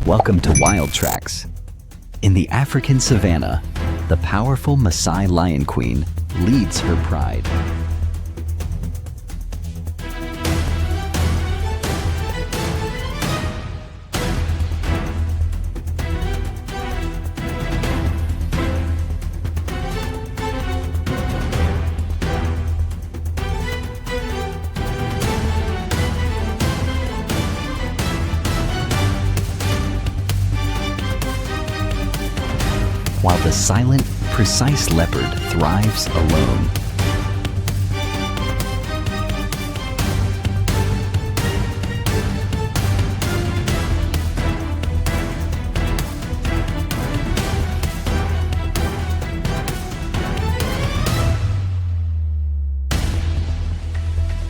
Welcome to Wild Tracks. In the African savannah, the powerful Maasai lion queen leads her pride. While the silent, precise leopard thrives alone.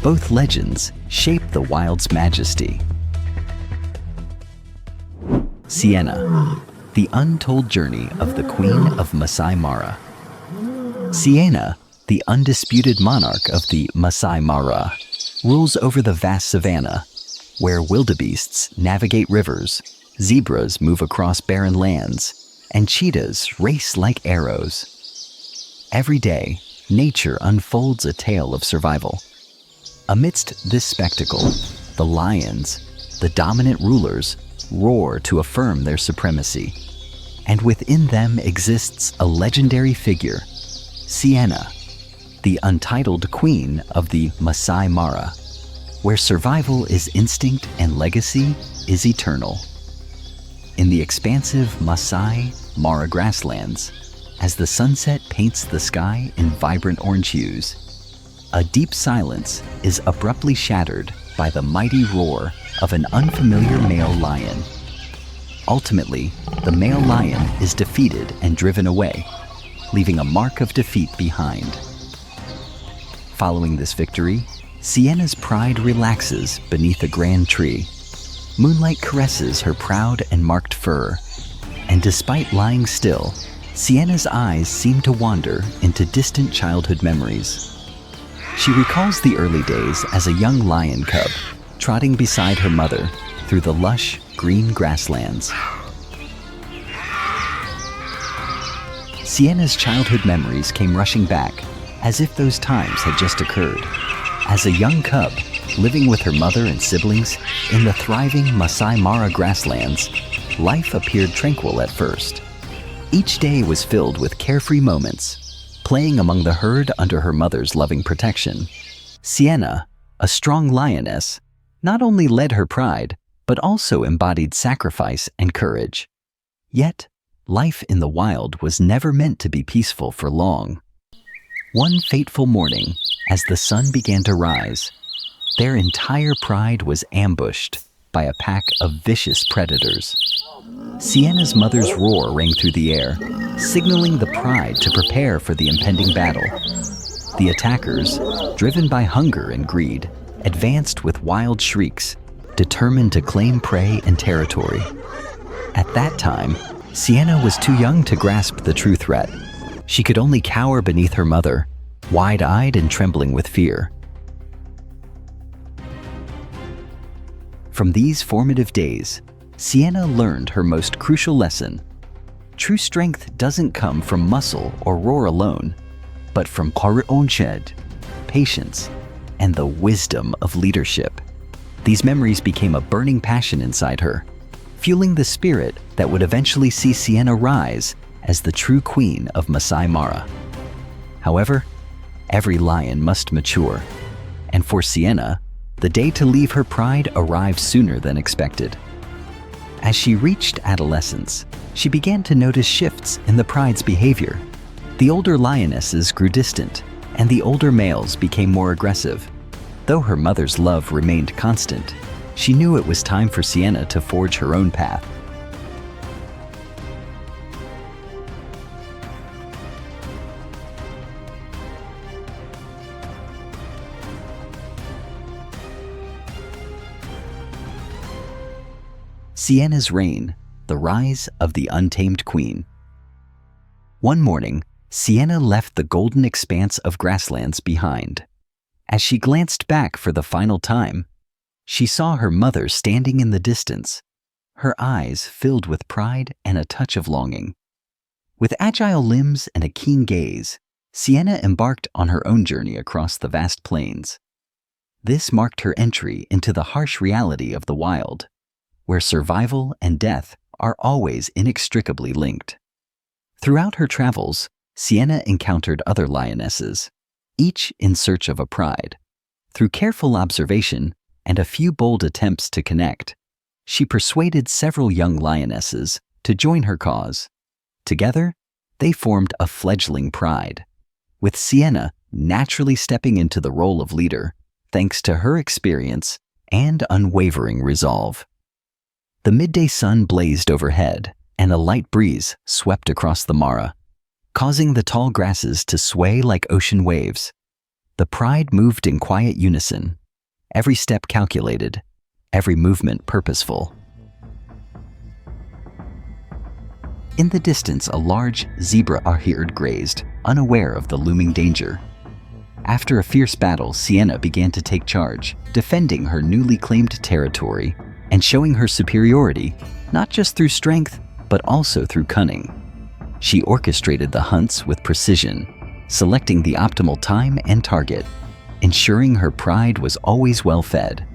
Both legends shape the wild's majesty. Siena, the untold journey of the Queen of Masai Mara. Siena, the undisputed monarch of the Masai Mara, rules over the vast savannah, where wildebeests navigate rivers, zebras move across barren lands, and cheetahs race like arrows. Every day, nature unfolds a tale of survival. Amidst this spectacle, the lions, the dominant rulers, roar to affirm their supremacy. And within them exists a legendary figure, Siena, the untitled queen of the Masai Mara, where survival is instinct and legacy is eternal. In the expansive Masai Mara grasslands, as the sunset paints the sky in vibrant orange hues, a deep silence is abruptly shattered by the mighty roar of an unfamiliar male lion. Ultimately, the male lion is defeated and driven away, leaving a mark of defeat behind. Following this victory, Siena's pride relaxes beneath a grand tree. Moonlight caresses her proud and marked fur, and despite lying still, Siena's eyes seem to wander into distant childhood memories. She recalls the early days as a young lion cub, trotting beside her mother through the lush, green grasslands. Siena's childhood memories came rushing back, as if those times had just occurred. As a young cub, living with her mother and siblings in the thriving Masai Mara grasslands, life appeared tranquil at first. Each day was filled with carefree moments, playing among the herd under her mother's loving protection. Siena, a strong lioness, not only led her pride, but also embodied sacrifice and courage. Yet, life in the wild was never meant to be peaceful for long. One fateful morning, as the sun began to rise, their entire pride was ambushed by a pack of vicious predators. Siena's mother's roar rang through the air, signaling the pride to prepare for the impending battle. The attackers, driven by hunger and greed, advanced with wild shrieks, determined to claim prey and territory. At that time, Siena was too young to grasp the true threat. She could only cower beneath her mother, wide-eyed and trembling with fear. From these formative days, Siena learned her most crucial lesson. True strength doesn't come from muscle or roar alone, but from courage, patience, and the wisdom of leadership. These memories became a burning passion inside her, fueling the spirit that would eventually see Siena rise as the true queen of Masai Mara. However, every lion must mature, and for Siena, the day to leave her pride arrived sooner than expected. As she reached adolescence, she began to notice shifts in the pride's behavior. The older lionesses grew distant, and the older males became more aggressive. Though her mother's love remained constant, she knew it was time for Siena to forge her own path. Siena's reign, the rise of the untamed queen. One morning, Siena left the golden expanse of grasslands behind. As she glanced back for the final time, she saw her mother standing in the distance, her eyes filled with pride and a touch of longing. With agile limbs and a keen gaze, Siena embarked on her own journey across the vast plains. This marked her entry into the harsh reality of the wild, where survival and death are always inextricably linked. Throughout her travels, Siena encountered other lionesses, each in search of a pride. Through careful observation and a few bold attempts to connect, she persuaded several young lionesses to join her cause. Together, they formed a fledgling pride, with Siena naturally stepping into the role of leader thanks to her experience and unwavering resolve. The midday sun blazed overhead, and a light breeze swept across the Mara, causing the tall grasses to sway like ocean waves. The pride moved in quiet unison, every step calculated, every movement purposeful. In the distance, a large zebra herd grazed, unaware of the looming danger. After a fierce battle, Siena began to take charge, defending her newly claimed territory and showing her superiority, not just through strength, but also through cunning. She orchestrated the hunts with precision, selecting the optimal time and target, ensuring her pride was always well fed.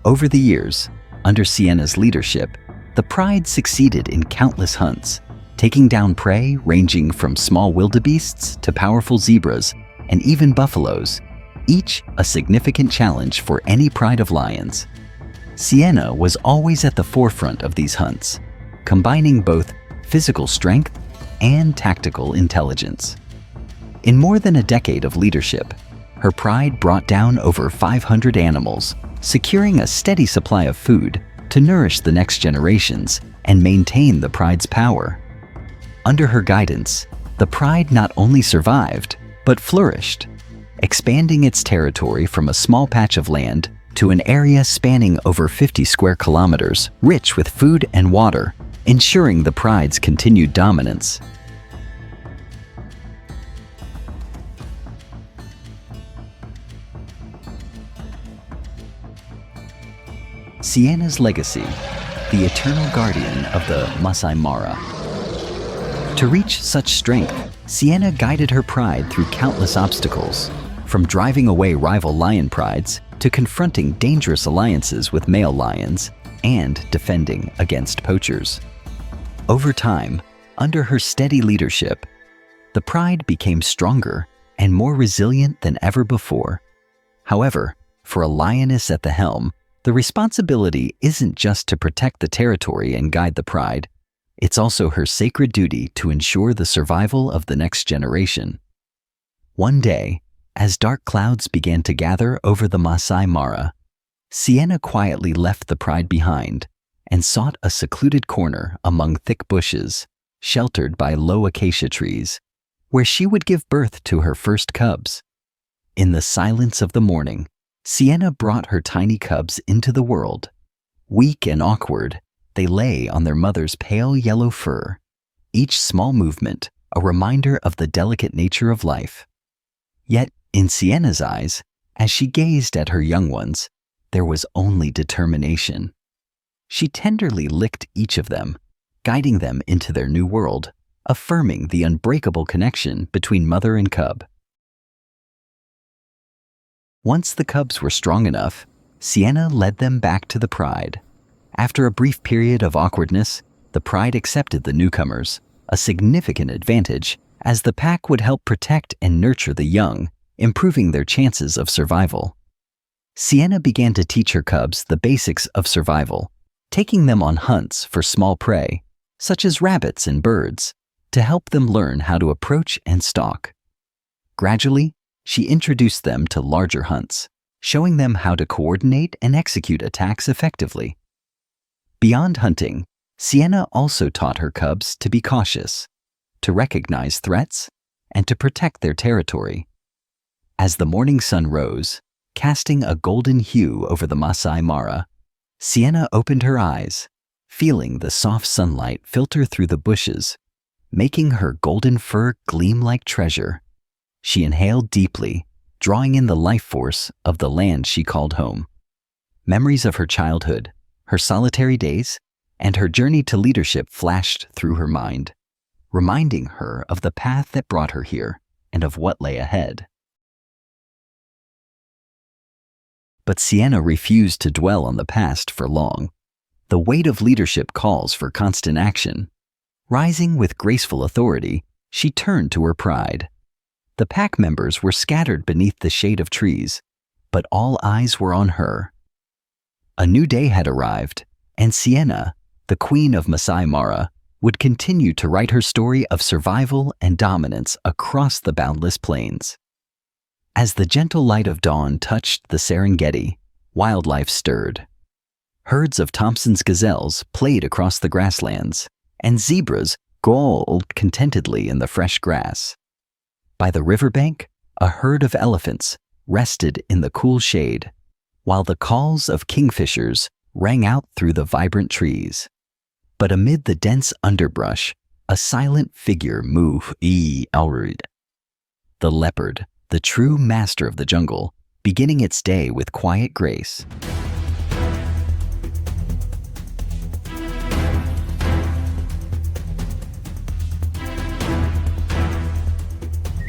Over the years, under Siena's leadership, the pride succeeded in countless hunts, taking down prey ranging from small wildebeests to powerful zebras and even buffaloes, each a significant challenge for any pride of lions. Siena was always at the forefront of these hunts, combining both physical strength and tactical intelligence. In more than a decade of leadership, her pride brought down over 500 animals, securing a steady supply of food to nourish the next generations and maintain the pride's power. Under her guidance, the pride not only survived, but flourished, expanding its territory from a small patch of land to an area spanning over 50 square kilometers, rich with food and water, ensuring the pride's continued dominance. Siena's legacy, the eternal guardian of the Masai Mara. To reach such strength, Siena guided her pride through countless obstacles, from driving away rival lion prides to confronting dangerous alliances with male lions and defending against poachers. Over time, under her steady leadership, the pride became stronger and more resilient than ever before. However, for a lioness at the helm, the responsibility isn't just to protect the territory and guide the pride. It's also her sacred duty to ensure the survival of the next generation. One day, as dark clouds began to gather over the Masai Mara, Siena quietly left the pride behind and sought a secluded corner among thick bushes, sheltered by low acacia trees, where she would give birth to her first cubs. In the silence of the morning, Siena brought her tiny cubs into the world. Weak and awkward, they lay on their mother's pale yellow fur, each small movement a reminder of the delicate nature of life. Yet, in Siena's eyes, as she gazed at her young ones, there was only determination. She tenderly licked each of them, guiding them into their new world, affirming the unbreakable connection between mother and cub. Once the cubs were strong enough, Siena led them back to the pride. After a brief period of awkwardness, the pride accepted the newcomers, a significant advantage, as the pack would help protect and nurture the young, improving their chances of survival. Siena began to teach her cubs the basics of survival, taking them on hunts for small prey, such as rabbits and birds, to help them learn how to approach and stalk. Gradually, she introduced them to larger hunts, showing them how to coordinate and execute attacks effectively. Beyond hunting, Siena also taught her cubs to be cautious, to recognize threats, and to protect their territory. As the morning sun rose, casting a golden hue over the Masai Mara, Siena opened her eyes, feeling the soft sunlight filter through the bushes, making her golden fur gleam like treasure. She inhaled deeply, drawing in the life force of the land she called home. Memories of her childhood, her solitary days, and her journey to leadership flashed through her mind, reminding her of the path that brought her here and of what lay ahead. But Siena refused to dwell on the past for long. The weight of leadership calls for constant action. Rising with graceful authority, she turned to her pride. The pack members were scattered beneath the shade of trees, but all eyes were on her. A new day had arrived, and Siena, the queen of Masai Mara, would continue to write her story of survival and dominance across the boundless plains. As the gentle light of dawn touched the Serengeti, wildlife stirred. Herds of Thompson's gazelles played across the grasslands, and zebras galloped contentedly in the fresh grass. By the riverbank, a herd of elephants rested in the cool shade, while the calls of kingfishers rang out through the vibrant trees. But amid the dense underbrush, a silent figure moved. The leopard, the true master of the jungle, beginning its day with quiet grace.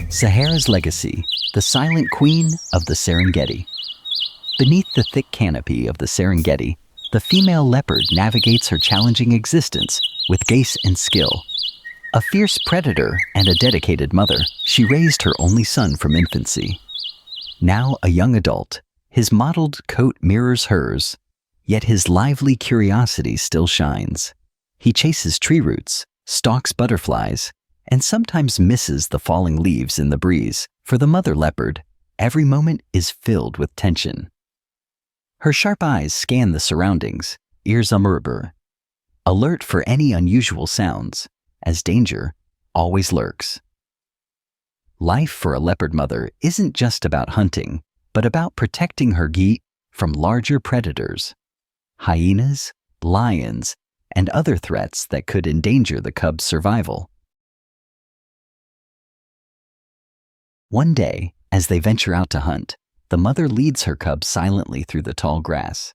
Sahara's legacy, the silent queen of the Serengeti. Beneath the thick canopy of the Serengeti, the female leopard navigates her challenging existence with grace and skill. A fierce predator and a dedicated mother, she raised her only son from infancy. Now a young adult, his mottled coat mirrors hers, yet his lively curiosity still shines. He chases tree roots, stalks butterflies, and sometimes misses the falling leaves in the breeze. For the mother leopard, every moment is filled with tension. Her sharp eyes scan the surroundings, ears alert for any unusual sounds, as danger always lurks. Life for a leopard mother isn't just about hunting, but about protecting her geat from larger predators, hyenas, lions, and other threats that could endanger the cub's survival. One day, as they venture out to hunt, the mother leads her cub silently through the tall grass.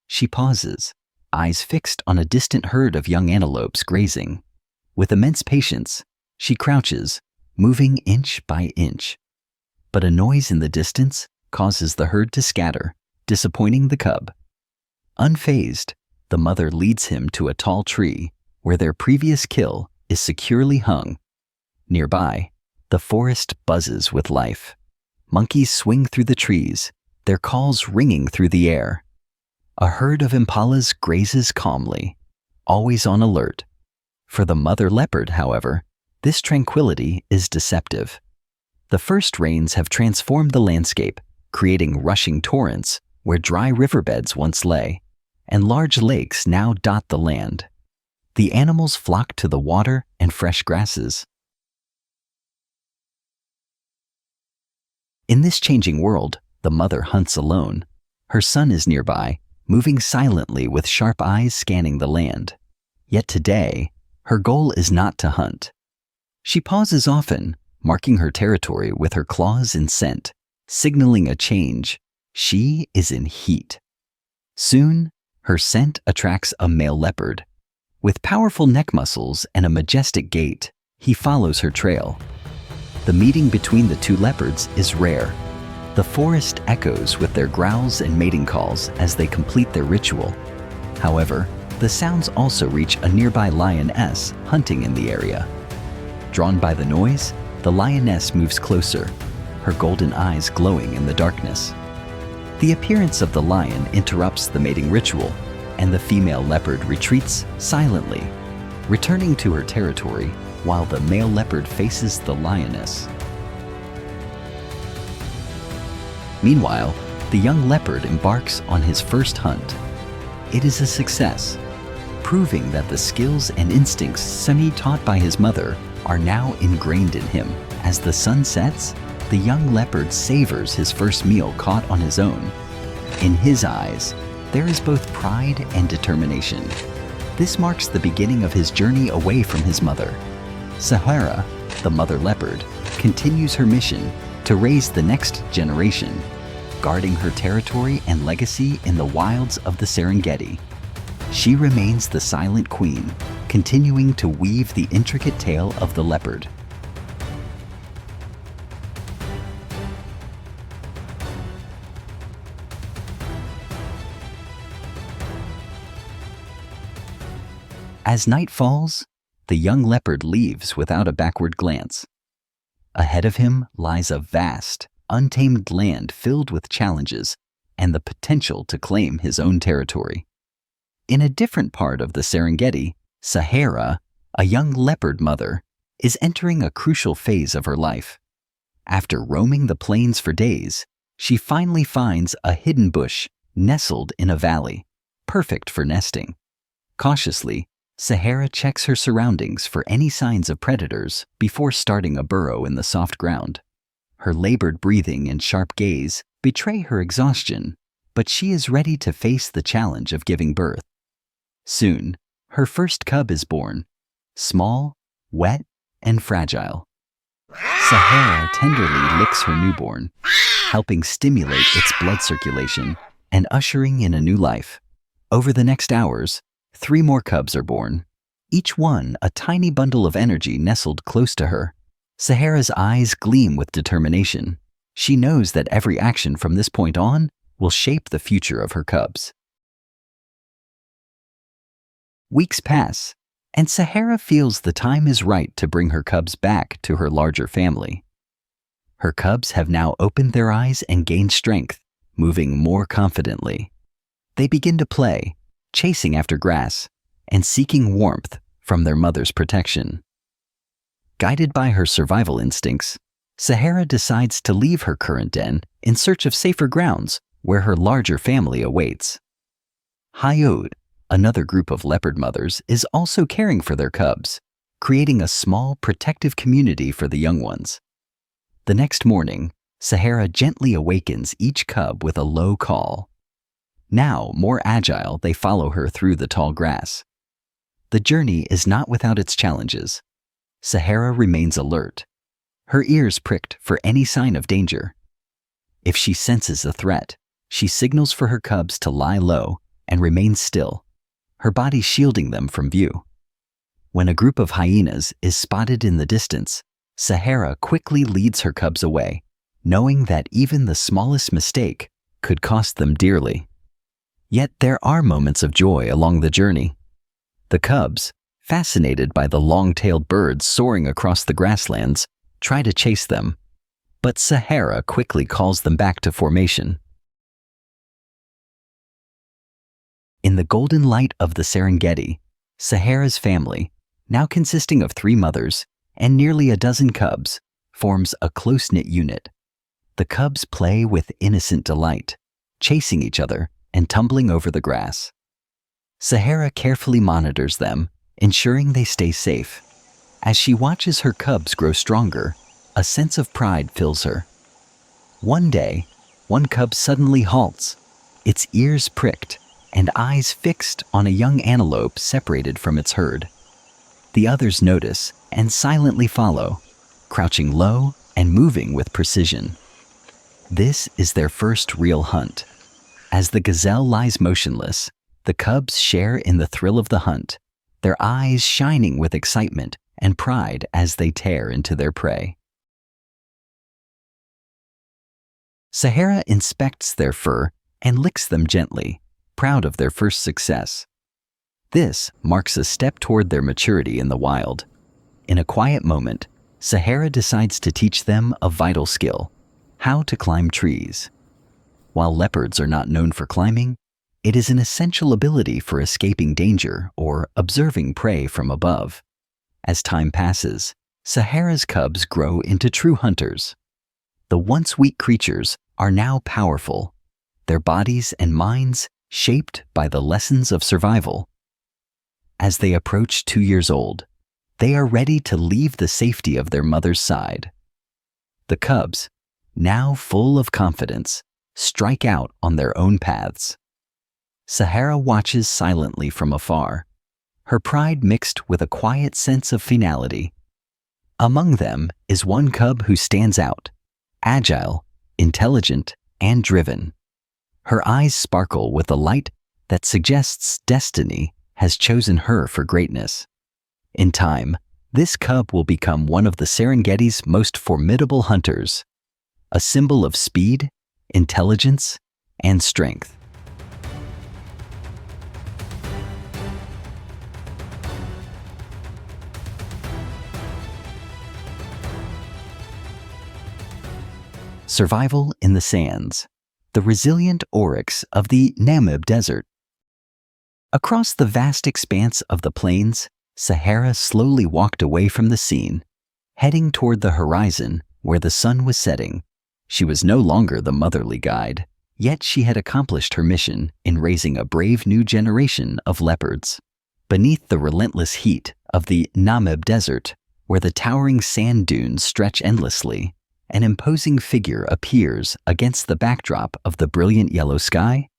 She pauses, eyes fixed on a distant herd of young antelopes grazing. With immense patience, she crouches, moving inch by inch. But a noise in the distance causes the herd to scatter, disappointing the cub. Unfazed, the mother leads him to a tall tree where their previous kill is securely hung. Nearby, the forest buzzes with life. Monkeys swing through the trees, their calls ringing through the air. A herd of impalas grazes calmly, always on alert. For the mother leopard, however, this tranquility is deceptive. The first rains have transformed the landscape, creating rushing torrents where dry riverbeds once lay, and large lakes now dot the land. The animals flock to the water and fresh grasses. In this changing world, the mother hunts alone. Her son is nearby, moving silently with sharp eyes scanning the land. Yet today, her goal is not to hunt. She pauses often, marking her territory with her claws and scent, signaling a change. She is in heat. Soon, her scent attracts a male leopard. With powerful neck muscles and a majestic gait, he follows her trail. The meeting between the two leopards is rare. The forest echoes with their growls and mating calls as they complete their ritual. However, the sounds also reach a nearby lioness hunting in the area. Drawn by the noise, the lioness moves closer, her golden eyes glowing in the darkness. The appearance of the lion interrupts the mating ritual, and the female leopard retreats silently, returning to her territory while the male leopard faces the lioness. Meanwhile, the young leopard embarks on his first hunt. It is a success, proving that the skills and instincts semi-taught by his mother are now ingrained in him. As the sun sets, the young leopard savors his first meal caught on his own. In his eyes, there is both pride and determination. This marks the beginning of his journey away from his mother. Sahara, the mother leopard, continues her mission to raise the next generation, guarding her territory and legacy in the wilds of the Serengeti. She remains the silent queen, continuing to weave the intricate tale of the leopard. As night falls, the young leopard leaves without a backward glance. Ahead of him lies a vast, untamed land filled with challenges and the potential to claim his own territory. In a different part of the Serengeti, Sahara, a young leopard mother, is entering a crucial phase of her life. After roaming the plains for days, she finally finds a hidden bush nestled in a valley, perfect for nesting. Cautiously, Sahara checks her surroundings for any signs of predators before starting a burrow in the soft ground. Her labored breathing and sharp gaze betray her exhaustion, but she is ready to face the challenge of giving birth. Soon, her first cub is born, small, wet, and fragile. Sahara tenderly licks her newborn, helping stimulate its blood circulation and ushering in a new life. Over the next hours, 3 more cubs are born, each one a tiny bundle of energy nestled close to her. Sahara's eyes gleam with determination. She knows that every action from this point on will shape the future of her cubs. Weeks pass, and Sahara feels the time is right to bring her cubs back to her larger family. Her cubs have now opened their eyes and gained strength, moving more confidently. They begin to play, chasing after grass, and seeking warmth from their mother's protection. Guided by her survival instincts, Sahara decides to leave her current den in search of safer grounds where her larger family awaits. Hayod, another group of leopard mothers, is also caring for their cubs, creating a small protective community for the young ones. The next morning, Sahara gently awakens each cub with a low call. Now, more agile, they follow her through the tall grass. The journey is not without its challenges. Sahara remains alert, her ears pricked for any sign of danger. If she senses a threat, she signals for her cubs to lie low and remain still, her body shielding them from view. When a group of hyenas is spotted in the distance, Sahara quickly leads her cubs away, knowing that even the smallest mistake could cost them dearly. Yet there are moments of joy along the journey. The cubs, fascinated by the long-tailed birds soaring across the grasslands, try to chase them, but Sahara quickly calls them back to formation. In the golden light of the Serengeti, Sahara's family, now consisting of 3 mothers and nearly a dozen cubs, forms a close-knit unit. The cubs play with innocent delight, chasing each other and tumbling over the grass. Sahara carefully monitors them, ensuring they stay safe. As she watches her cubs grow stronger, a sense of pride fills her. One day, one cub suddenly halts, its ears pricked and eyes fixed on a young antelope separated from its herd. The others notice and silently follow, crouching low and moving with precision. This is their first real hunt. As the gazelle lies motionless, the cubs share in the thrill of the hunt, their eyes shining with excitement and pride as they tear into their prey. Sahara inspects their fur and licks them gently, proud of their first success. This marks a step toward their maturity in the wild. In a quiet moment, Sahara decides to teach them a vital skill: how to climb trees. While leopards are not known for climbing, it is an essential ability for escaping danger or observing prey from above. As time passes, Sahara's cubs grow into true hunters. The once weak creatures are now powerful, their bodies and minds shaped by the lessons of survival. As they approach 2 years old, they are ready to leave the safety of their mother's side. The cubs, now full of confidence, strike out on their own paths. Sahara watches silently from afar, her pride mixed with a quiet sense of finality. Among them is one cub who stands out, agile, intelligent, and driven. Her eyes sparkle with a light that suggests destiny has chosen her for greatness. In time, this cub will become one of the Serengeti's most formidable hunters, a symbol of speed, intelligence, and strength. Survival in the sands, the resilient oryx of the Namib Desert. Across the vast expanse of the plains, Sahara slowly walked away from the scene, heading toward the horizon where the sun was setting. She was no longer the motherly guide, yet she had accomplished her mission in raising a brave new generation of leopards. Beneath the relentless heat of the Namib Desert, where the towering sand dunes stretch endlessly, an imposing figure appears against the backdrop of the brilliant yellow sky.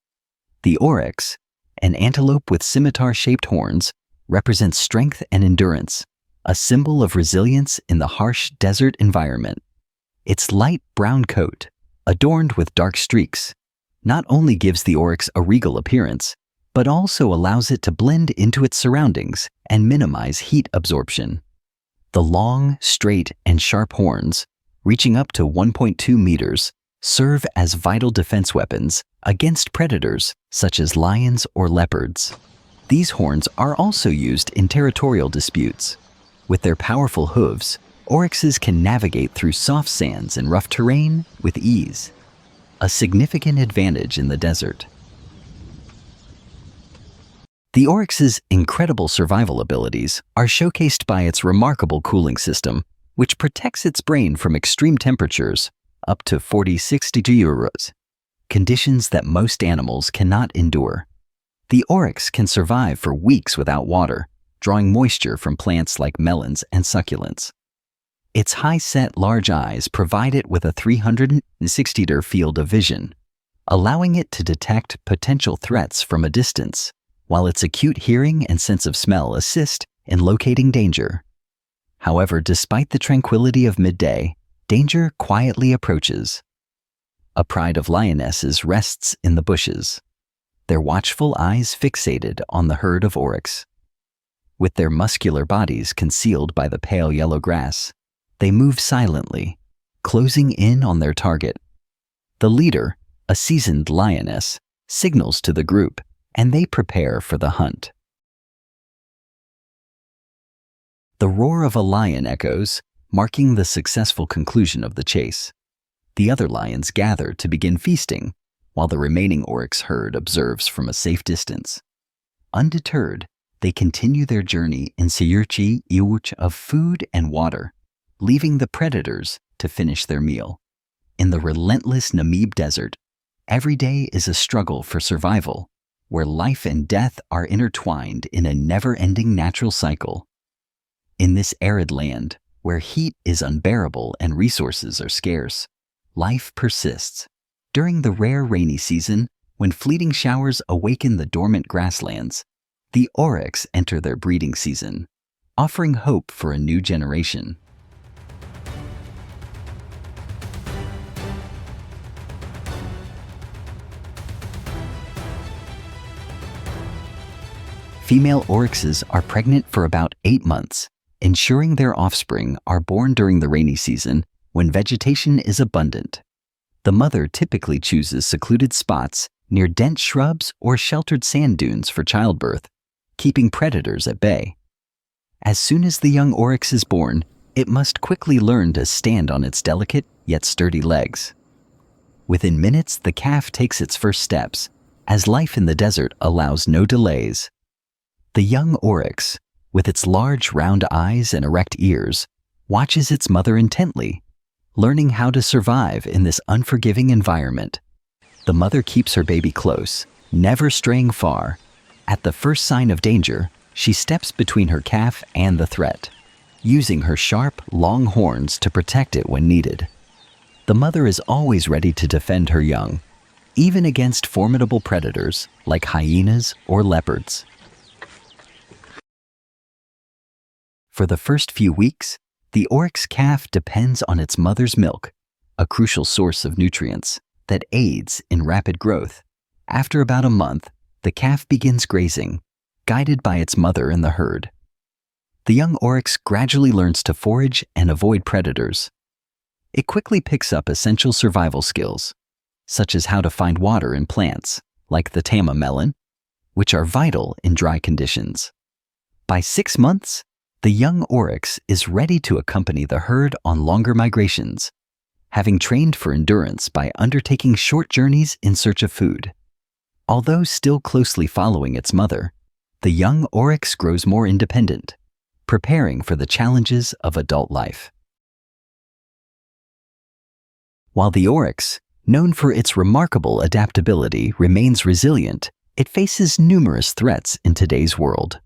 The oryx, an antelope with scimitar-shaped horns, represents strength and endurance, a symbol of resilience in the harsh desert environment. Its light brown coat, adorned with dark streaks, not only gives the oryx a regal appearance, but also allows it to blend into its surroundings and minimize heat absorption. The long, straight, and sharp horns, reaching up to 1.2 meters, serve as vital defense weapons against predators such as lions or leopards. These horns are also used in territorial disputes. With their powerful hooves, oryxes can navigate through soft sands and rough terrain with ease, a significant advantage in the desert. The oryx's incredible survival abilities are showcased by its remarkable cooling system, which protects its brain from extreme temperatures up to 40-60 euros, conditions that most animals cannot endure. The oryx can survive for weeks without water, drawing moisture from plants like melons and succulents. Its high-set large eyes provide it with a 360-degree field of vision, allowing it to detect potential threats from a distance, while its acute hearing and sense of smell assist in locating danger. However, despite the tranquility of midday, danger quietly approaches. A pride of lionesses rests in the bushes, their watchful eyes fixated on the herd of oryx. With their muscular bodies concealed by the pale yellow grass, they move silently, closing in on their target. The leader, a seasoned lioness, signals to the group, and they prepare for the hunt. The roar of a lion echoes, marking the successful conclusion of the chase. The other lions gather to begin feasting, while the remaining oryx herd observes from a safe distance. Undeterred, they continue their journey in search of food and water, leaving the predators to finish their meal. In the relentless Namib Desert, every day is a struggle for survival, where life and death are intertwined in a never-ending natural cycle. In this arid land, where heat is unbearable and resources are scarce, life persists. During the rare rainy season, when fleeting showers awaken the dormant grasslands, the oryx enter their breeding season, offering hope for a new generation. Female oryxes are pregnant for about 8 months, ensuring their offspring are born during the rainy season when vegetation is abundant. The mother typically chooses secluded spots near dense shrubs or sheltered sand dunes for childbirth, keeping predators at bay. As soon as the young oryx is born, it must quickly learn to stand on its delicate yet sturdy legs. Within minutes, the calf takes its first steps, as life in the desert allows no delays. The young oryx, with its large round eyes and erect ears, watches its mother intently, learning how to survive in this unforgiving environment. The mother keeps her baby close, never straying far. At the first sign of danger, she steps between her calf and the threat, using her sharp, long horns to protect it when needed. The mother is always ready to defend her young, even against formidable predators like hyenas or leopards. For the first few weeks, the oryx calf depends on its mother's milk, a crucial source of nutrients that aids in rapid growth. After about a month, the calf begins grazing, guided by its mother in the herd. The young oryx gradually learns to forage and avoid predators. It quickly picks up essential survival skills, such as how to find water in plants, like the tama melon, which are vital in dry conditions. By 6 months, the young oryx is ready to accompany the herd on longer migrations, having trained for endurance by undertaking short journeys in search of food. Although still closely following its mother, the young oryx grows more independent, preparing for the challenges of adult life. While the oryx, known for its remarkable adaptability, remains resilient, it faces numerous threats in today's world.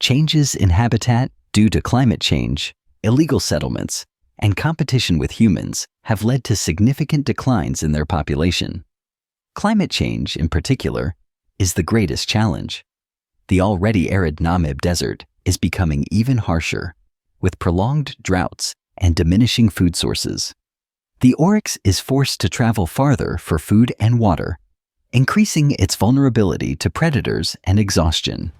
Changes in habitat due to climate change, illegal settlements, and competition with humans have led to significant declines in their population. Climate change, in particular, is the greatest challenge. The already arid Namib Desert is becoming even harsher, with prolonged droughts and diminishing food sources. The oryx is forced to travel farther for food and water, increasing its vulnerability to predators and exhaustion.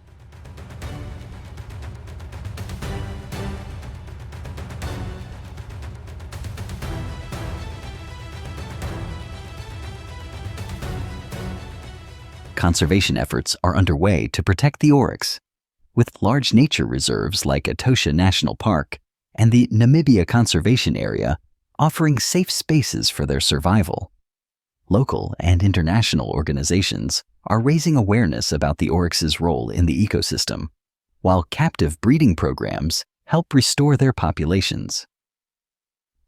Conservation efforts are underway to protect the oryx, with large nature reserves like Etosha National Park and the Namibia Conservation Area offering safe spaces for their survival. Local and international organizations are raising awareness about the oryx's role in the ecosystem, while captive breeding programs help restore their populations.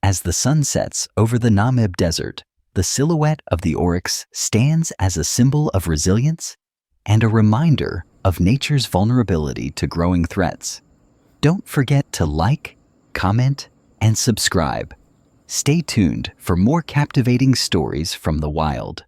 As the sun sets over the Namib Desert, the silhouette of the oryx stands as a symbol of resilience and a reminder of nature's vulnerability to growing threats. Don't forget to like, comment, and subscribe. Stay tuned for more captivating stories from the wild.